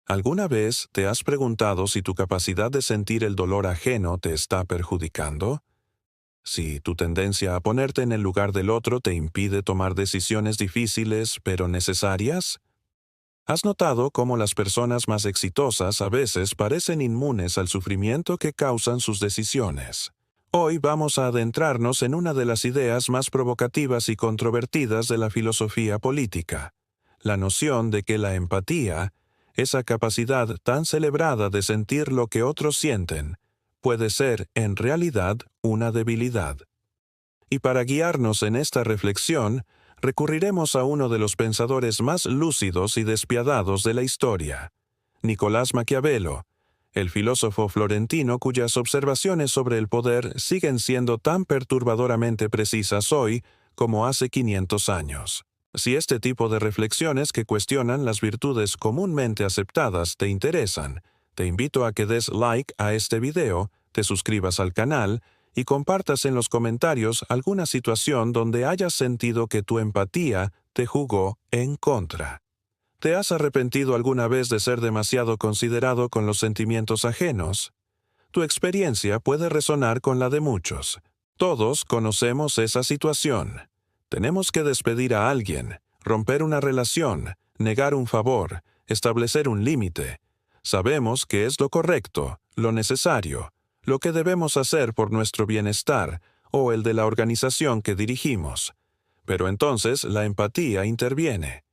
¿Alguna vez te has preguntado si tu capacidad de sentir el dolor ajeno te está perjudicando? Si tu tendencia a ponerte en el lugar del otro te impide tomar decisiones difíciles pero necesarias? ¿Has notado cómo las personas más exitosas a veces parecen inmunes al sufrimiento que causan sus decisiones? Hoy vamos a adentrarnos en una de las ideas más provocativas y controvertidas de la filosofía política, la noción de que la empatía, esa capacidad tan celebrada de sentir lo que otros sienten, puede ser, en realidad, una debilidad. Y para guiarnos en esta reflexión, recurriremos a uno de los pensadores más lúcidos y despiadados de la historia, Nicolás Maquiavelo, el filósofo florentino cuyas observaciones sobre el poder siguen siendo tan perturbadoramente precisas hoy como hace 500 años. Si este tipo de reflexiones que cuestionan las virtudes comúnmente aceptadas te interesan, te invito a que des like a este video, te suscribas al canal y compartas en los comentarios alguna situación donde hayas sentido que tu empatía te jugó en contra. ¿Te has arrepentido alguna vez de ser demasiado considerado con los sentimientos ajenos? Tu experiencia puede resonar con la de muchos. Todos conocemos esa situación. Tenemos que despedir a alguien, romper una relación, negar un favor, establecer un límite. Sabemos que es lo correcto, lo necesario, lo que debemos hacer por nuestro bienestar o el de la organización que dirigimos. Pero entonces la empatía interviene.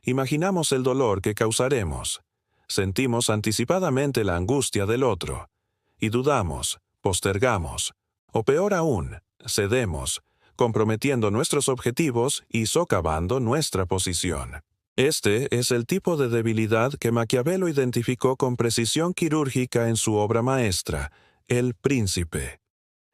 Imaginamos el dolor que causaremos. Sentimos anticipadamente la angustia del otro. Y dudamos, postergamos, o peor aún, cedemos, comprometiendo nuestros objetivos y socavando nuestra posición. Este es el tipo de debilidad que Maquiavelo identificó con precisión quirúrgica en su obra maestra, El Príncipe.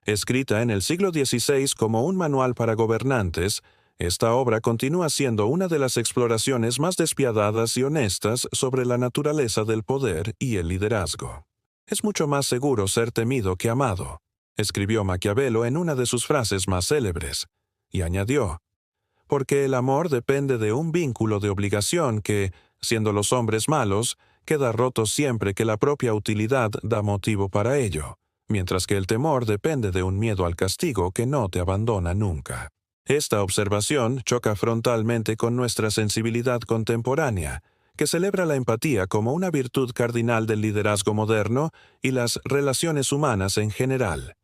Escrita en el siglo XVI como un manual para gobernantes, esta obra continúa siendo una de las exploraciones más despiadadas y honestas sobre la naturaleza del poder y el liderazgo. Es mucho más seguro ser temido que amado, escribió Maquiavelo en una de sus frases más célebres, y añadió, porque el amor depende de un vínculo de obligación que, siendo los hombres malos, queda roto siempre que la propia utilidad da motivo para ello, mientras que el temor depende de un miedo al castigo que no te abandona nunca. Esta observación choca frontalmente con nuestra sensibilidad contemporánea, que celebra la empatía como una virtud cardinal del liderazgo moderno y las relaciones humanas en general.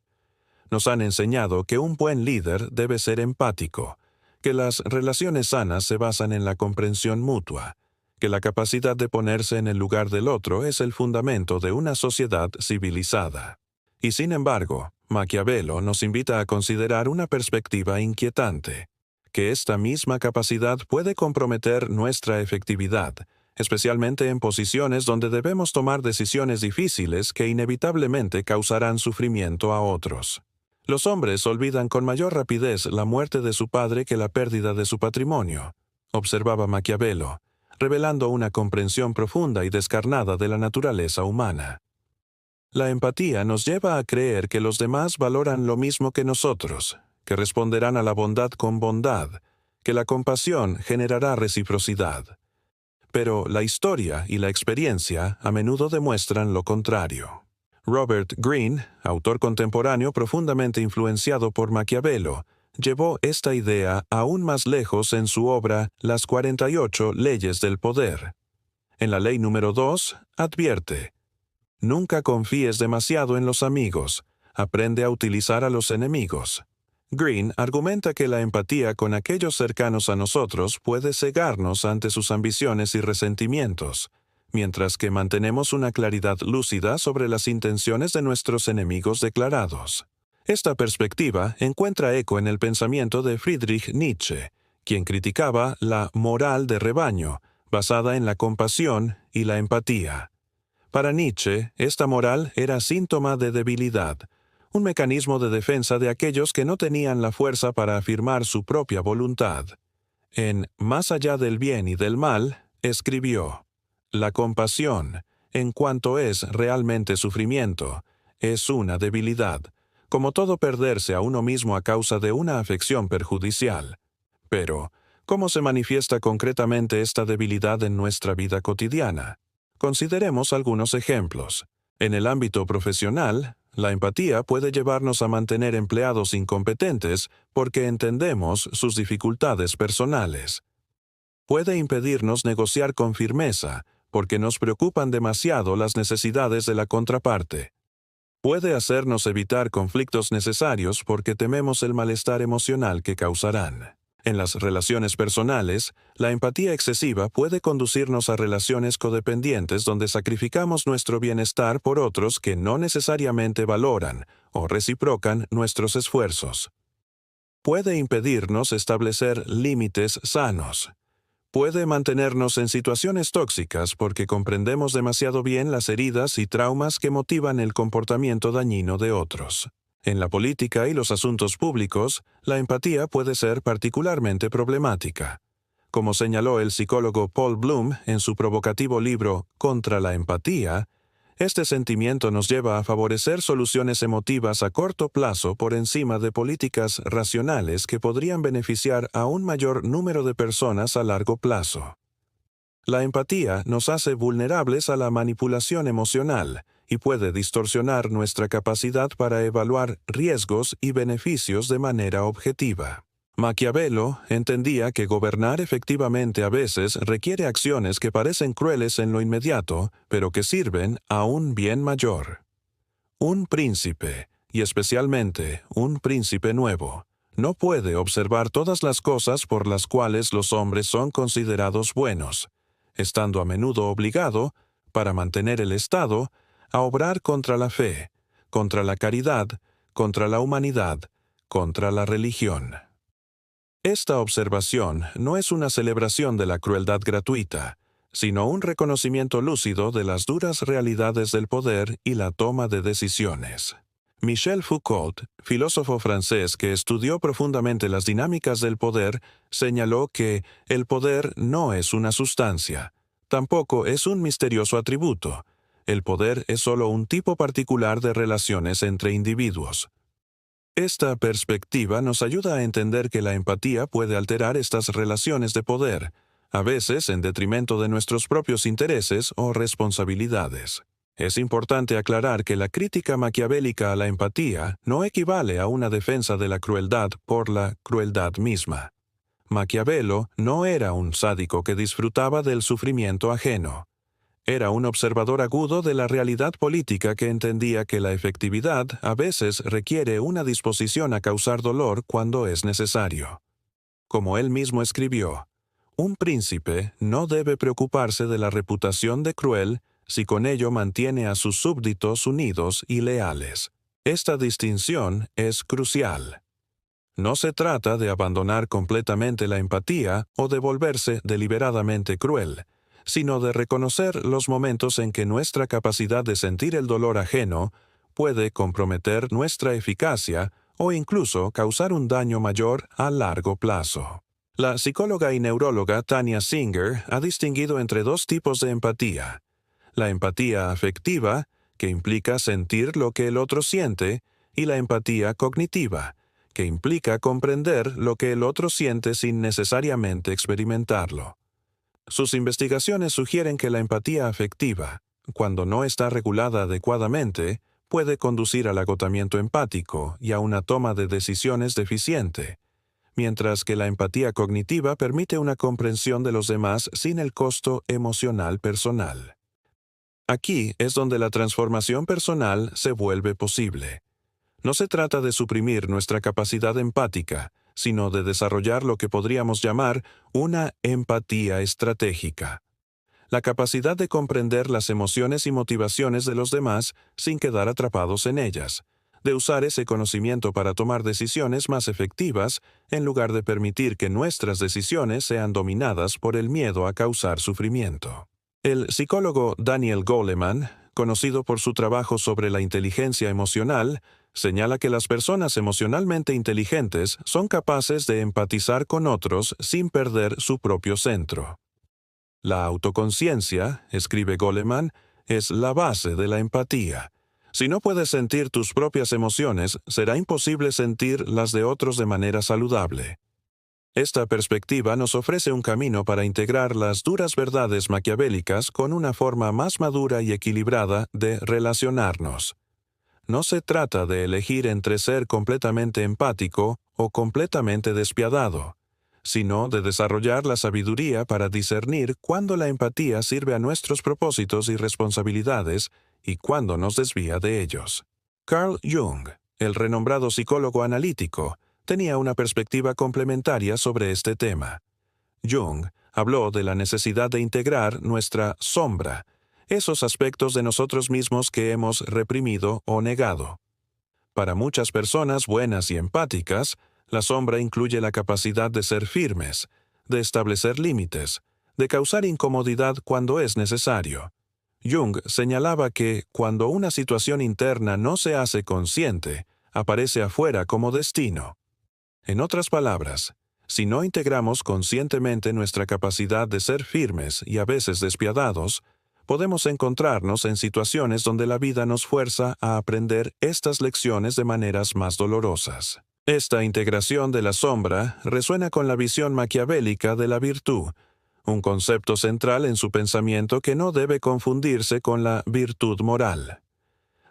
Nos han enseñado que un buen líder debe ser empático, que las relaciones sanas se basan en la comprensión mutua, que la capacidad de ponerse en el lugar del otro es el fundamento de una sociedad civilizada. Y sin embargo, Maquiavelo nos invita a considerar una perspectiva inquietante, que esta misma capacidad puede comprometer nuestra efectividad, especialmente en posiciones donde debemos tomar decisiones difíciles que inevitablemente causarán sufrimiento a otros. Los hombres olvidan con mayor rapidez la muerte de su padre que la pérdida de su patrimonio, observaba Maquiavelo, revelando una comprensión profunda y descarnada de la naturaleza humana. La empatía nos lleva a creer que los demás valoran lo mismo que nosotros, que responderán a la bondad con bondad, que la compasión generará reciprocidad. Pero la historia y la experiencia a menudo demuestran lo contrario. Robert Greene, autor contemporáneo profundamente influenciado por Maquiavelo, llevó esta idea aún más lejos en su obra Las 48 leyes del poder. En la ley número 2, advierte: nunca confíes demasiado en los amigos, aprende a utilizar a los enemigos. Greene argumenta que la empatía con aquellos cercanos a nosotros puede cegarnos ante sus ambiciones y resentimientos, mientras que mantenemos una claridad lúcida sobre las intenciones de nuestros enemigos declarados. Esta perspectiva encuentra eco en el pensamiento de Friedrich Nietzsche, quien criticaba la moral de rebaño, basada en la compasión y la empatía. Para Nietzsche, esta moral era síntoma de debilidad, un mecanismo de defensa de aquellos que no tenían la fuerza para afirmar su propia voluntad. En Más allá del bien y del mal, escribió: la compasión, en cuanto es realmente sufrimiento, es una debilidad, como todo perderse a uno mismo a causa de una afección perjudicial. Pero, ¿cómo se manifiesta concretamente esta debilidad en nuestra vida cotidiana? Consideremos algunos ejemplos. En el ámbito profesional, la empatía puede llevarnos a mantener empleados incompetentes porque entendemos sus dificultades personales. Puede impedirnos negociar con firmeza porque nos preocupan demasiado las necesidades de la contraparte. Puede hacernos evitar conflictos necesarios porque tememos el malestar emocional que causarán. En las relaciones personales, la empatía excesiva puede conducirnos a relaciones codependientes donde sacrificamos nuestro bienestar por otros que no necesariamente valoran o reciprocan nuestros esfuerzos. Puede impedirnos establecer límites sanos. Puede mantenernos en situaciones tóxicas porque comprendemos demasiado bien las heridas y traumas que motivan el comportamiento dañino de otros. En la política y los asuntos públicos, la empatía puede ser particularmente problemática. Como señaló el psicólogo Paul Bloom en su provocativo libro Contra la empatía, este sentimiento nos lleva a favorecer soluciones emotivas a corto plazo por encima de políticas racionales que podrían beneficiar a un mayor número de personas a largo plazo. La empatía nos hace vulnerables a la manipulación emocional y puede distorsionar nuestra capacidad para evaluar riesgos y beneficios de manera objetiva. Maquiavelo entendía que gobernar efectivamente a veces requiere acciones que parecen crueles en lo inmediato, pero que sirven a un bien mayor. Un príncipe, y especialmente un príncipe nuevo, no puede observar todas las cosas por las cuales los hombres son considerados buenos, estando a menudo obligado, para mantener el Estado, a obrar contra la fe, contra la caridad, contra la humanidad, contra la religión. Esta observación no es una celebración de la crueldad gratuita, sino un reconocimiento lúcido de las duras realidades del poder y la toma de decisiones. Michel Foucault, filósofo francés que estudió profundamente las dinámicas del poder, señaló que el poder no es una sustancia, tampoco es un misterioso atributo. El poder es solo un tipo particular de relaciones entre individuos. Esta perspectiva nos ayuda a entender que la empatía puede alterar estas relaciones de poder, a veces en detrimento de nuestros propios intereses o responsabilidades. Es importante aclarar que la crítica maquiavélica a la empatía no equivale a una defensa de la crueldad por la crueldad misma. Maquiavelo no era un sádico que disfrutaba del sufrimiento ajeno. Era un observador agudo de la realidad política que entendía que la efectividad a veces requiere una disposición a causar dolor cuando es necesario. Como él mismo escribió, un príncipe no debe preocuparse de la reputación de cruel si con ello mantiene a sus súbditos unidos y leales. Esta distinción es crucial. No se trata de abandonar completamente la empatía o de volverse deliberadamente cruel, sino de reconocer los momentos en que nuestra capacidad de sentir el dolor ajeno puede comprometer nuestra eficacia o incluso causar un daño mayor a largo plazo. La psicóloga y neuróloga Tania Singer ha distinguido entre dos tipos de empatía: la empatía afectiva, que implica sentir lo que el otro siente, y la empatía cognitiva, que implica comprender lo que el otro siente sin necesariamente experimentarlo. Sus investigaciones sugieren que la empatía afectiva, cuando no está regulada adecuadamente, puede conducir al agotamiento empático y a una toma de decisiones deficiente, mientras que la empatía cognitiva permite una comprensión de los demás sin el costo emocional personal. Aquí es donde la transformación personal se vuelve posible. No se trata de suprimir nuestra capacidad empática, sino de desarrollar lo que podríamos llamar una empatía estratégica. La capacidad de comprender las emociones y motivaciones de los demás sin quedar atrapados en ellas, de usar ese conocimiento para tomar decisiones más efectivas en lugar de permitir que nuestras decisiones sean dominadas por el miedo a causar sufrimiento. El psicólogo Daniel Goleman, conocido por su trabajo sobre la inteligencia emocional, señala que las personas emocionalmente inteligentes son capaces de empatizar con otros sin perder su propio centro. La autoconciencia, escribe Goleman, es la base de la empatía. Si no puedes sentir tus propias emociones, será imposible sentir las de otros de manera saludable. Esta perspectiva nos ofrece un camino para integrar las duras verdades maquiavélicas con una forma más madura y equilibrada de relacionarnos. No se trata de elegir entre ser completamente empático o completamente despiadado, sino de desarrollar la sabiduría para discernir cuándo la empatía sirve a nuestros propósitos y responsabilidades y cuándo nos desvía de ellos. Carl Jung, el renombrado psicólogo analítico, tenía una perspectiva complementaria sobre este tema. Jung habló de la necesidad de integrar nuestra sombra, esos aspectos de nosotros mismos que hemos reprimido o negado. Para muchas personas buenas y empáticas, la sombra incluye la capacidad de ser firmes, de establecer límites, de causar incomodidad cuando es necesario. Jung señalaba que, cuando una situación interna no se hace consciente, aparece afuera como destino. En otras palabras, si no integramos conscientemente nuestra capacidad de ser firmes y a veces despiadados, podemos encontrarnos en situaciones donde la vida nos fuerza a aprender estas lecciones de maneras más dolorosas. Esta integración de la sombra resuena con la visión maquiavélica de la virtud, un concepto central en su pensamiento que no debe confundirse con la virtud moral.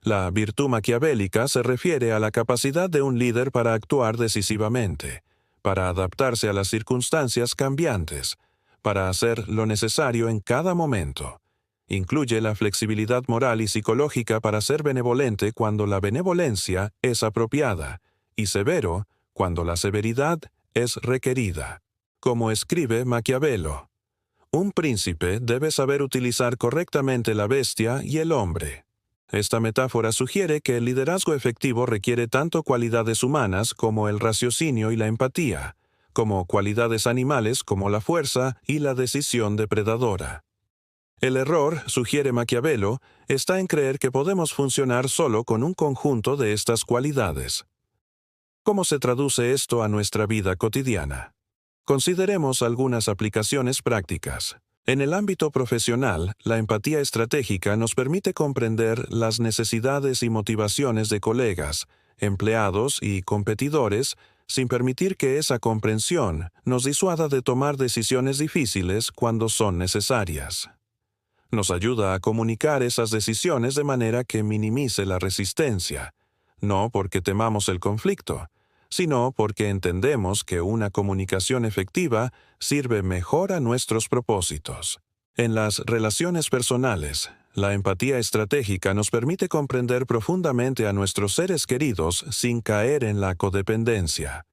La virtud maquiavélica se refiere a la capacidad de un líder para actuar decisivamente, para adaptarse a las circunstancias cambiantes, para hacer lo necesario en cada momento. Incluye la flexibilidad moral y psicológica para ser benevolente cuando la benevolencia es apropiada, y severo cuando la severidad es requerida. Como escribe Maquiavelo, un príncipe debe saber utilizar correctamente la bestia y el hombre. Esta metáfora sugiere que el liderazgo efectivo requiere tanto cualidades humanas como el raciocinio y la empatía, como cualidades animales como la fuerza y la decisión depredadora. El error, sugiere Maquiavelo, está en creer que podemos funcionar solo con un conjunto de estas cualidades. ¿Cómo se traduce esto a nuestra vida cotidiana? Consideremos algunas aplicaciones prácticas. En el ámbito profesional, la empatía estratégica nos permite comprender las necesidades y motivaciones de colegas, empleados y competidores, sin permitir que esa comprensión nos disuada de tomar decisiones difíciles cuando son necesarias. Nos ayuda a comunicar esas decisiones de manera que minimice la resistencia, no porque temamos el conflicto, sino porque entendemos que una comunicación efectiva sirve mejor a nuestros propósitos. En las relaciones personales, la empatía estratégica nos permite comprender profundamente a nuestros seres queridos sin caer en la codependencia.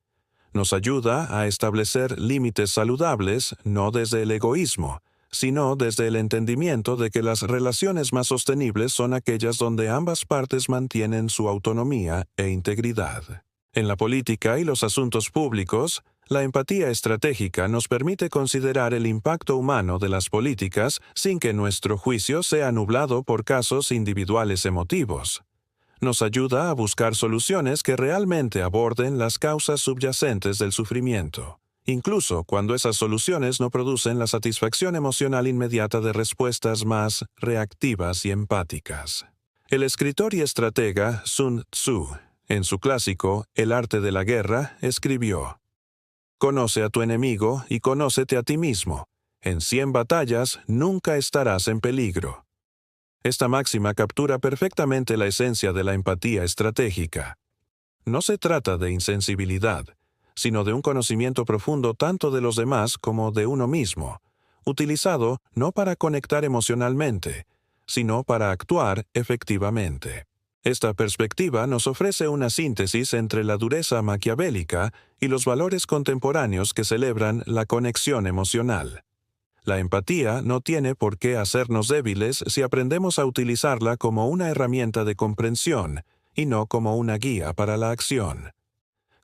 Nos ayuda a establecer límites saludables no desde el egoísmo, sino desde el entendimiento de que las relaciones más sostenibles son aquellas donde ambas partes mantienen su autonomía e integridad. En la política y los asuntos públicos, la empatía estratégica nos permite considerar el impacto humano de las políticas sin que nuestro juicio sea nublado por casos individuales emotivos. Nos ayuda a buscar soluciones que realmente aborden las causas subyacentes del sufrimiento, incluso cuando esas soluciones no producen la satisfacción emocional inmediata de respuestas más reactivas y empáticas. El escritor y estratega Sun Tzu, en su clásico El arte de la guerra, escribió: «Conoce a tu enemigo y conócete a ti mismo. En 100 batallas nunca estarás en peligro». Esta máxima captura perfectamente la esencia de la empatía estratégica. No se trata de insensibilidad, sino de un conocimiento profundo tanto de los demás como de uno mismo, utilizado no para conectar emocionalmente, sino para actuar efectivamente. Esta perspectiva nos ofrece una síntesis entre la dureza maquiavélica y los valores contemporáneos que celebran la conexión emocional. La empatía no tiene por qué hacernos débiles si aprendemos a utilizarla como una herramienta de comprensión y no como una guía para la acción.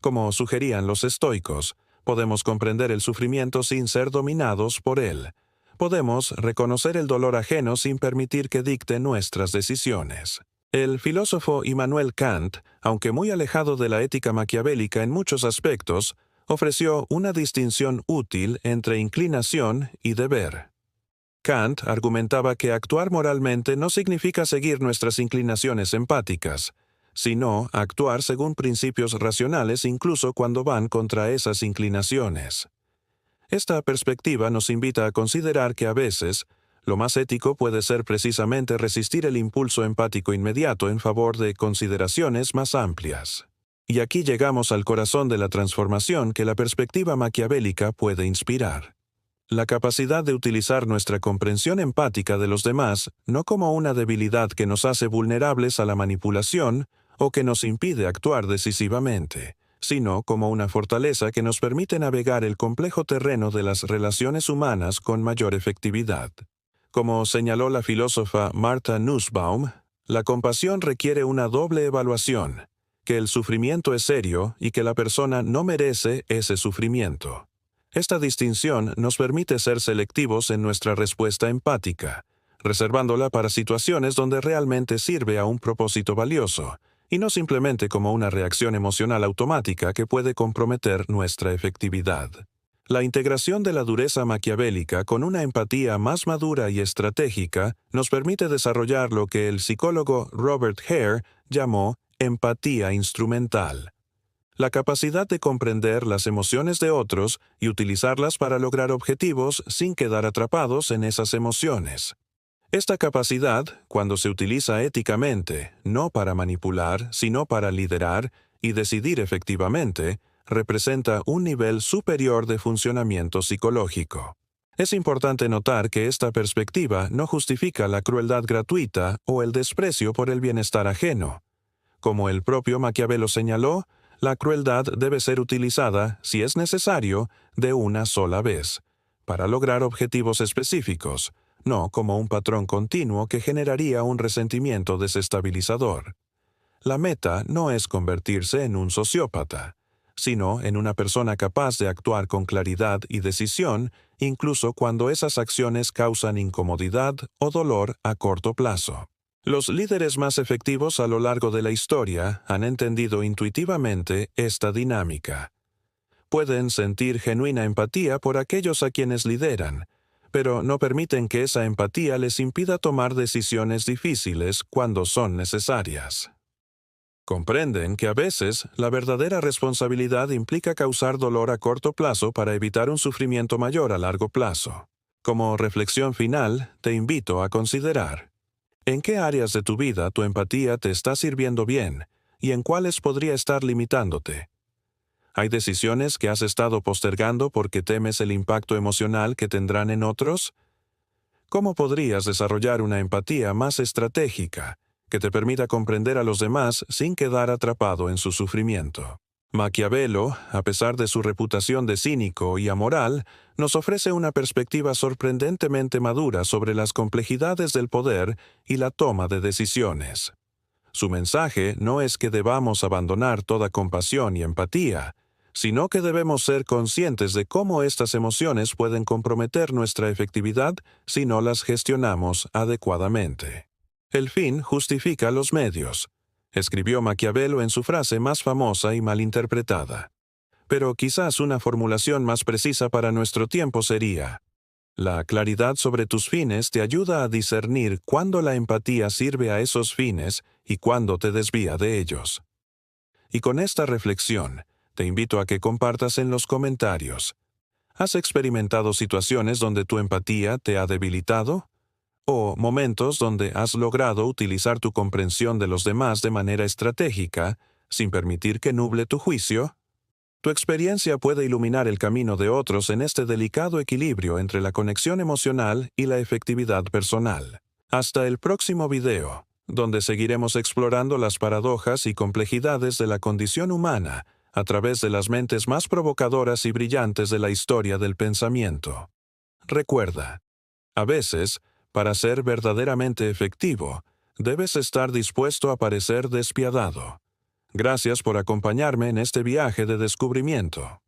Como sugerían los estoicos, podemos comprender el sufrimiento sin ser dominados por él. Podemos reconocer el dolor ajeno sin permitir que dicte nuestras decisiones. El filósofo Immanuel Kant, aunque muy alejado de la ética maquiavélica en muchos aspectos, ofreció una distinción útil entre inclinación y deber. Kant argumentaba que actuar moralmente no significa seguir nuestras inclinaciones empáticas, sino actuar según principios racionales incluso cuando van contra esas inclinaciones. Esta perspectiva nos invita a considerar que a veces, lo más ético puede ser precisamente resistir el impulso empático inmediato en favor de consideraciones más amplias. Y aquí llegamos al corazón de la transformación que la perspectiva maquiavélica puede inspirar. La capacidad de utilizar nuestra comprensión empática de los demás no como una debilidad que nos hace vulnerables a la manipulación o que nos impide actuar decisivamente, sino como una fortaleza que nos permite navegar el complejo terreno de las relaciones humanas con mayor efectividad. Como señaló la filósofa Martha Nussbaum, la compasión requiere una doble evaluación, que el sufrimiento es serio y que la persona no merece ese sufrimiento. Esta distinción nos permite ser selectivos en nuestra respuesta empática, reservándola para situaciones donde realmente sirve a un propósito valioso, y no simplemente como una reacción emocional automática que puede comprometer nuestra efectividad. La integración de la dureza maquiavélica con una empatía más madura y estratégica nos permite desarrollar lo que el psicólogo Robert Hare llamó empatía instrumental. La capacidad de comprender las emociones de otros y utilizarlas para lograr objetivos sin quedar atrapados en esas emociones. Esta capacidad, cuando se utiliza éticamente, no para manipular, sino para liderar y decidir efectivamente, representa un nivel superior de funcionamiento psicológico. Es importante notar que esta perspectiva no justifica la crueldad gratuita o el desprecio por el bienestar ajeno. Como el propio Maquiavelo señaló, la crueldad debe ser utilizada, si es necesario, de una sola vez, para lograr objetivos específicos, no como un patrón continuo que generaría un resentimiento desestabilizador. La meta no es convertirse en un sociópata, sino en una persona capaz de actuar con claridad y decisión, incluso cuando esas acciones causan incomodidad o dolor a corto plazo. Los líderes más efectivos a lo largo de la historia han entendido intuitivamente esta dinámica. Pueden sentir genuina empatía por aquellos a quienes lideran, pero no permiten que esa empatía les impida tomar decisiones difíciles cuando son necesarias. Comprenden que a veces la verdadera responsabilidad implica causar dolor a corto plazo para evitar un sufrimiento mayor a largo plazo. Como reflexión final, te invito a considerar: ¿en qué áreas de tu vida tu empatía te está sirviendo bien y en cuáles podría estar limitándote? ¿Hay decisiones que has estado postergando porque temes el impacto emocional que tendrán en otros? ¿Cómo podrías desarrollar una empatía más estratégica que te permita comprender a los demás sin quedar atrapado en su sufrimiento? Maquiavelo, a pesar de su reputación de cínico y amoral, nos ofrece una perspectiva sorprendentemente madura sobre las complejidades del poder y la toma de decisiones. Su mensaje no es que debamos abandonar toda compasión y empatía, sino que debemos ser conscientes de cómo estas emociones pueden comprometer nuestra efectividad si no las gestionamos adecuadamente. El fin justifica los medios, escribió Maquiavelo en su frase más famosa y malinterpretada. Pero quizás una formulación más precisa para nuestro tiempo sería: la claridad sobre tus fines te ayuda a discernir cuándo la empatía sirve a esos fines y cuándo te desvía de ellos. Y con esta reflexión, te invito a que compartas en los comentarios: ¿has experimentado situaciones donde tu empatía te ha debilitado? ¿O momentos donde has logrado utilizar tu comprensión de los demás de manera estratégica, sin permitir que nuble tu juicio? Tu experiencia puede iluminar el camino de otros en este delicado equilibrio entre la conexión emocional y la efectividad personal. Hasta el próximo video, donde seguiremos explorando las paradojas y complejidades de la condición humana a través de las mentes más provocadoras y brillantes de la historia del pensamiento. Recuerda, a veces, para ser verdaderamente efectivo, debes estar dispuesto a parecer despiadado. Gracias por acompañarme en este viaje de descubrimiento.